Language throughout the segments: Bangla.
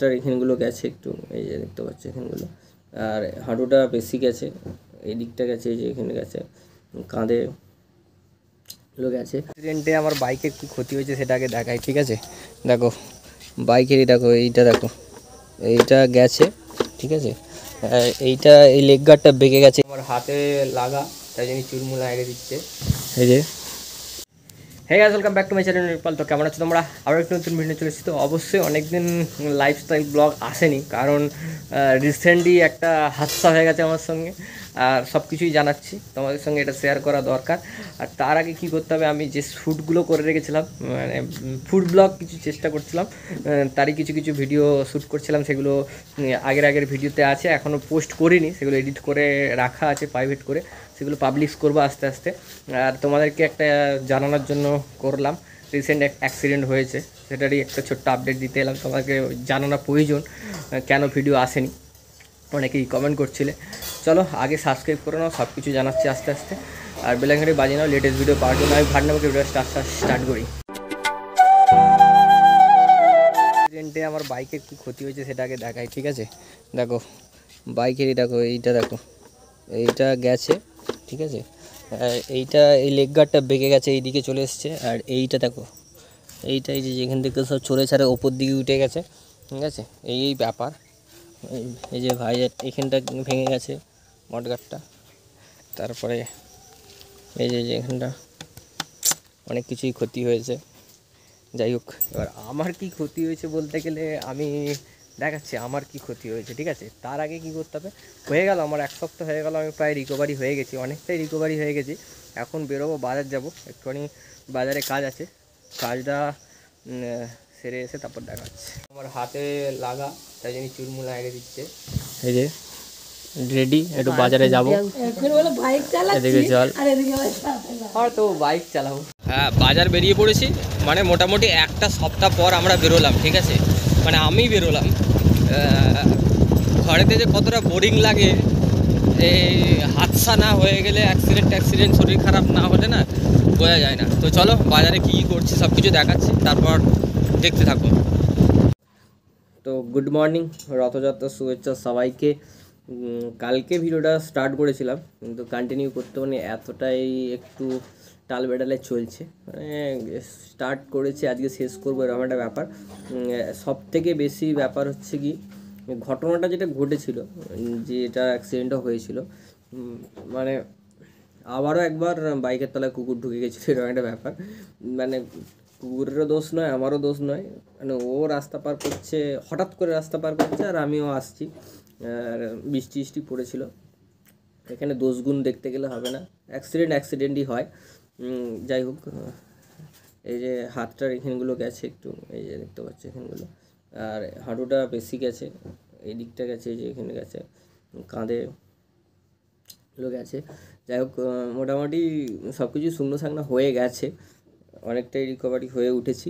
হাতটার এখানগুলো গেছে একটু, এই যে দেখতে পাচ্ছ এখানগুলো, আর হাঁটুটা বেশি গেছে, এই দিকটা গেছে, এই যে এখানে গেছে, কাঁধে গেছে। অ্যাক্সিডেন্টে আমার বাইকের কী ক্ষতি হয়েছে সেটা আগে দেখাই, ঠিক আছে? দেখো বাইকেরই, দেখো এইটা, দেখো এইটা গেছে, ঠিক আছে? এইটা এই লেগ গার্ডটা বেঁকে গেছে, আমার হাতে লাগা, তাই জন্য চুলমুল আগে দিচ্ছে। এই যে hey guys, welcome back to my channel Nirpal. তো কেমন আছো তোমরা? আরও একটু নতুন ভিডিও চলে এসেছি। তো অবশ্যই অনেকদিন লাইফস্টাইল ব্লগ আসেনি, কারণ রিসেন্টলি একটা হাদসা হয়ে গেছে আমার সঙ্গে, আর সব কিছুই জানাচ্ছি তোমাদের সঙ্গে, এটা শেয়ার করা দরকার। আর তার আগে কী করতে হবে, আমি যে শ্যুটগুলো করে রেখেছিলাম, মানে ফুড ব্লগ কিছু চেষ্টা করছিলাম, তারই কিছু কিছু ভিডিও শ্যুট করছিলাম, সেগুলো আগের ভিডিওতে আছে, এখনও পোস্ট করিনি, সেগুলো এডিট করে রাখা আছে প্রাইভেট করে, সেগুলো পাবলিশ করবো আস্তে আস্তে। আর তোমাদেরকে একটা জানানোর জন্য করলাম, রিসেন্ট এক অ্যাক্সিডেন্ট হয়েছে, সেটারই একটা ছোট্ট আপডেট দিতে এলাম। তোমাকে জানানো প্রয়োজন, কেন ভিডিও আসেনি, অনেকেই কমেন্ট করছিলে। চলো আগে সাবস্ক্রাইব করে নাও, সব কিছু জানাচ্ছি আস্তে আস্তে, আর বেল আইকনটি বাজিয়ে নাও লেটেস্ট ভিডিও পাওয়ার জন্য। আমি ভাট নামকে ভিডিও স্টার্ট করি। অ্যাক্সিডেন্টে আমার বাইকের কী ক্ষতি হয়েছে সেটা আগে দেখাই, ঠিক আছে? দেখো বাইকেরই, দেখো এইটা, দেখো এইটা গেছে, ঠিক আছে? এইটা এই লেগ গার্ডটা বেঁকে গেছে, এই দিকে চলে এসছে, আর এইটা দেখো, এইটা এই যে যেখান থেকে সব ছড়ে ছাড়ে ওপর দিকে উঠে গেছে, ঠিক আছে? এই ব্যাপার। এই যে ভাইয়ের এখানটা ভেঙে গেছে মডগার্ডটা, তারপরে এই যে এখানটা অনেক কিছুই ক্ষতি হয়েছে। যাই হোক, এবার আমার কি ক্ষতি হয়েছে বলতে গেলে আমি দেখাচ্ছি আমার কি ক্ষতি হয়েছে, ঠিক আছে? তার আগে কি করতে হবে, হয়ে গেল আমার 1 সপ্তাহ হয়ে গেল, আমি প্রায় রিকভারি হয়ে গেছি, অনেকটাই রিকভারি হয়ে গেছি। এখন বেরোবো, বাজার যাব একটুখানি, বাজারে কাজ আছে, কাজটা সেরে এসে তারপর দেখাচ্ছি। আমার হাতে লাগা, তাই জন্য চুলমুল আগে দিচ্ছে। এই যে রেডি, একটু বাজারে যাবো, এদিকে চল, হয়তো বাইক চালাবো। হ্যাঁ, বাজার বেরিয়ে পড়েছি, মানে মোটামুটি 1 সপ্তাহ পর আমরা বেরোলাম, ঠিক আছে? মানে আমি বেরোলাম, ঘরেতে যে কতটা বোরিং লাগে, এই হাদসা না হয়ে গেলে, অ্যাক্সিডেন্ট শরীর খারাপ না হলে না বোঝা যায় না। তো চলো বাজারে কী করছি সব কিছু দেখাচ্ছি, তারপর দেখতে থাকো। তো গুড মর্নিং, রথযাত্রার শুভেচ্ছা সবাইকে। কালকে ভিডিওটা স্টার্ট করেছিলাম, কিন্তু কন্টিনিউ করতে মানে এতটাই একটু টাল বেটালে চলছে, মানে স্টার্ট করেছি আজকে শেষ করবো, এরকম একটা ব্যাপার। সব থেকে বেশি ব্যাপার হচ্ছে কি, ঘটনাটা যেটা ঘটেছিল, যেটা অ্যাক্সিডেন্টও হয়েছিল, মানে আবারও একবার বাইকের তলায় কুকুর ঢুকে গেছিলো, এরকম একটা ব্যাপার। মানে কুকুরেরও দোষ নয়, আমারও দোষ নয়, মানে ও রাস্তা পার করছে, হঠাৎ করে রাস্তা পার করছে, আর আমিও আসছি, আর বৃষ্টি পড়েছিল, এখানে দোষগুণ দেখতে গেলে হবে না, অ্যাক্সিডেন্টই হয়। যাই হোক, এই যে হাতটার এখানগুলো গেছে একটু, এই যে দেখতে পাচ্ছ এখানগুলো, আর হাঁটুটা বেশি গেছে, এই দিকটা গেছে, এই যে এখানে গেছে, কাঁধে গেছে। যাই হোক, মোটামুটি সব কিছু শুকনো শাকনা হয়ে গেছে, অনেকটাই রিকভারি হয়ে উঠেছি।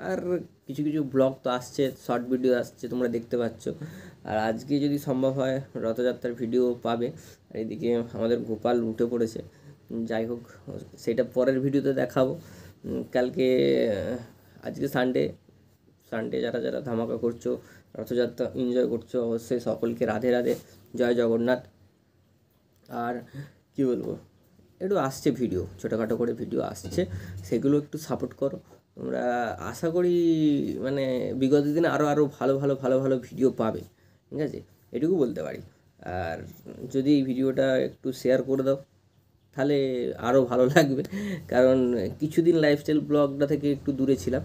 আর কিছু কিছু ব্লগ তো আসছে, শর্ট ভিডিও আসছে, তোমরা দেখতে পাচ্ছ। আর আজকে যদি সম্ভব হয় রথযাত্রার ভিডিও পাবে। আর এদিকে আমাদের গোপাল উঠে পড়েছে। যাই হোক, সেটা পরের ভিডিওতে দেখাবো। কালকে, আজকে সানডে যারা যারা ধামাকা করছো, রথযাত্রা এনজয় করছো, অবশ্যই সকলকে রাধে রাধে, জয় জগন্নাথ। আর কি বলবো, একটু আসছে ভিডিও, ছোটোখাটো করে ভিডিও আসছে, সেগুলো একটু সাপোর্ট করো তোমরা। আশা করি মানে বিগত দিনে আরও ভালো ভিডিও পাবে, ঠিক আছে? এটুকু বলতে পারি। আর যদি এই ভিডিওটা একটু শেয়ার করে দাও তাহলে আরও ভালো লাগবে, কারণ কিছুদিন লাইফস্টাইল ব্লগটা থেকে একটু দূরে ছিলাম,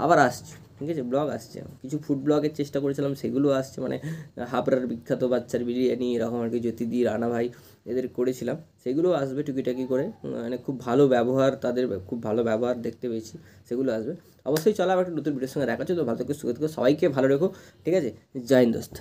আবার আসছি, ঠিক আছে? ব্লগ আসছে, কিছু ফুড ব্লগের চেষ্টা করেছিলাম, সেগুলো আসছে, মানে হাবড়ার বিখ্যাত বাচ্চার বিরিয়ানি, এরকম আর কি, জ্যোতিদি, রানা ভাই, এদের করেছিলাম, সেগুলো আসবে টুকিটাকি করে, মানে খুব ভালো ব্যবহার, তাদের খুব ভালো ব্যবহার দেখতে পেয়েছি, সেগুলো আসবে অবশ্যই। চলো আবার একটা নতুন ভিডিওর সঙ্গে দেখা হচ্ছে। তো ভালো থেকে সুখে থেকো, সবাইকে ভালো রেখো, ঠিক আছে? জয় হিন্দ দোস্ত।